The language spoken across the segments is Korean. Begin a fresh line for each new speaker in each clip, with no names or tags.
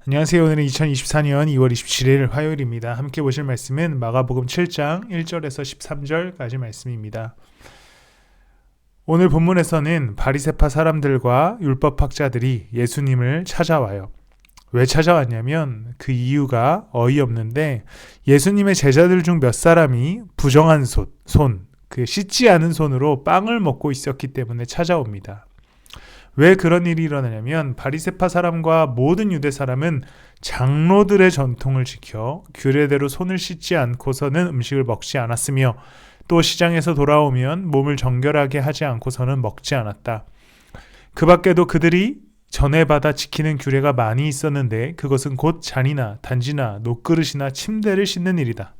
안녕하세요. 오늘은 2024년 2월 27일 화요일입니다. 함께 보실 말씀은 마가복음 7장 1절에서 13절까지 말씀입니다. 오늘 본문에서는 바리새파 사람들과 율법학자들이 예수님을 찾아와요. 왜 찾아왔냐면 그 이유가 어이없는데 예수님의 제자들 중 몇 사람이 부정한 그 씻지 않은 손으로 빵을 먹고 있었기 때문에 찾아옵니다. 왜 그런 일이 일어나냐면 바리새파 사람과 모든 유대 사람은 장로들의 전통을 지켜 규례대로 손을 씻지 않고서는 음식을 먹지 않았으며 또 시장에서 돌아오면 몸을 정결하게 하지 않고서는 먹지 않았다. 그 밖에도 그들이 전에 받아 지키는 규례가 많이 있었는데 그것은 곧 잔이나 단지나 노그릇이나 침대를 씻는 일이다.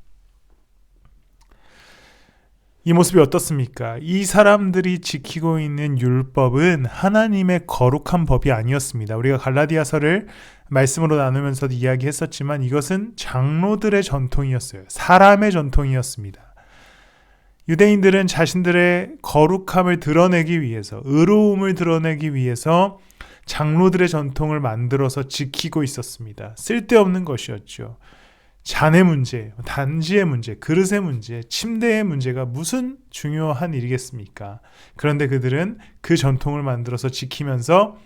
이 모습이 어떻습니까? 이 사람들이 지키고 있는 율법은 하나님의 거룩한 법이 아니었습니다. 우리가 갈라디아서를 말씀으로 나누면서도 이야기했었지만 이것은 장로들의 전통이었어요. 사람의 전통이었습니다. 유대인들은 자신들의 거룩함을 드러내기 위해서, 의로움을 드러내기 위해서 장로들의 전통을 만들어서 지키고 있었습니다. 쓸데없는 것이었죠. 잔의 문제, 단지의 문제, 그릇의 문제, 침대의 문제가 무슨 중요한 일이겠습니까? 그런데 그들은 그 전통을 만들어서 지키면서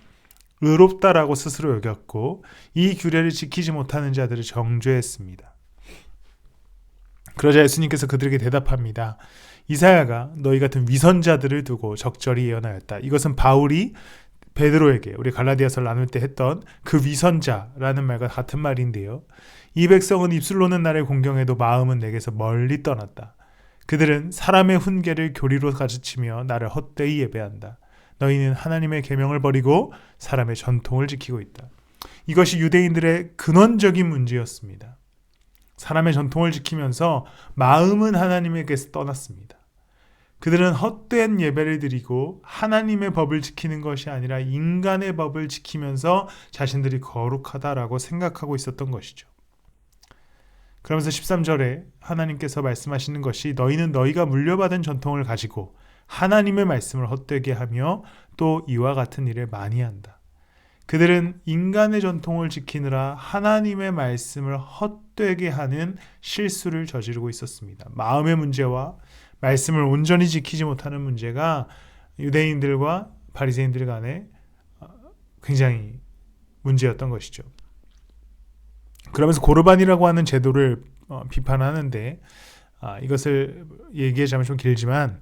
의롭다라고 스스로 여겼고 이 규례를 지키지 못하는 자들을 정죄했습니다. 그러자 예수님께서 그들에게 대답합니다. 이사야가 너희 같은 위선자들을 두고 적절히 예언하였다. 이것은 바울이 베드로에게 우리 갈라디아서를 나눌 때 했던 그 위선자라는 말과 같은 말인데요. 이 백성은 입술로는 나를 공경해도 마음은 내게서 멀리 떠났다. 그들은 사람의 훈계를 교리로 가르치며 나를 헛되이 예배한다. 너희는 하나님의 계명을 버리고 사람의 전통을 지키고 있다. 이것이 유대인들의 근원적인 문제였습니다. 사람의 전통을 지키면서 마음은 하나님에게서 떠났습니다. 그들은 헛된 예배를 드리고 하나님의 법을 지키는 것이 아니라 인간의 법을 지키면서 자신들이 거룩하다라고 생각하고 있었던 것이죠. 그러면서 13절에 하나님께서 말씀하시는 것이 너희는 너희가 물려받은 전통을 가지고 하나님의 말씀을 헛되게 하며 또 이와 같은 일을 많이 한다. 그들은 인간의 전통을 지키느라 하나님의 말씀을 헛되게 하는 실수를 저지르고 있었습니다. 마음의 문제와 말씀을 온전히 지키지 못하는 문제가 유대인들과 바리새인들 간에 굉장히 문제였던 것이죠. 그러면서 고르반이라고 하는 제도를 비판하는데 이것을 얘기하자면 좀 길지만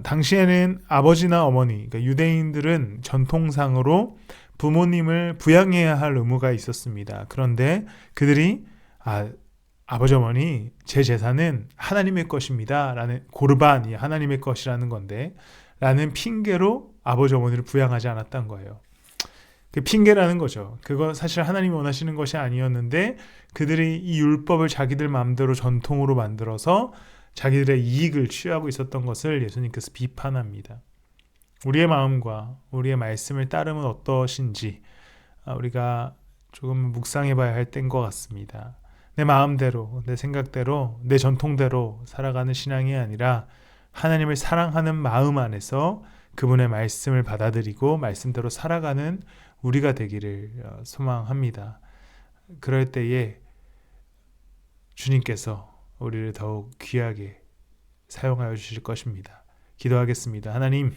당시에는 아버지나 어머니, 그러니까 유대인들은 전통상으로 부모님을 부양해야 할 의무가 있었습니다. 그런데 그들이 아버지 어머니 제 재산은 하나님의 것입니다 라는 고르반이 하나님의 것이라는 건데 라는 핑계로 아버지 어머니를 부양하지 않았던 거예요. 그 핑계라는 거죠. 그거 사실 하나님이 원하시는 것이 아니었는데 그들이 이 율법을 자기들 마음대로 전통으로 만들어서 자기들의 이익을 취하고 있었던 것을 예수님께서 비판합니다. 우리의 마음과 우리의 말씀을 따르면 어떠신지 우리가 조금 묵상해 봐야 할 때인 것 같습니다. 내 마음대로, 내 생각대로, 내 전통대로 살아가는 신앙이 아니라 하나님을 사랑하는 마음 안에서 그분의 말씀을 받아들이고 말씀대로 살아가는 우리가 되기를 소망합니다. 그럴 때에 주님께서 우리를 더욱 귀하게 사용하여 주실 것입니다. 기도하겠습니다. 하나님,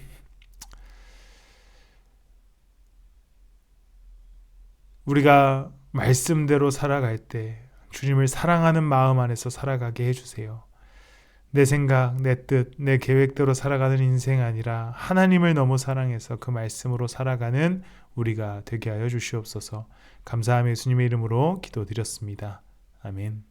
우리가 말씀대로 살아갈 때 주님을 사랑하는 마음 안에서 살아가게 해주세요. 내 생각, 내 뜻, 내 계획대로 살아가는 인생 아니라 하나님을 너무 사랑해서 그 말씀으로 살아가는 우리가 되게 하여 주시옵소서. 감사하며 예수님의 이름으로 기도드렸습니다. 아멘.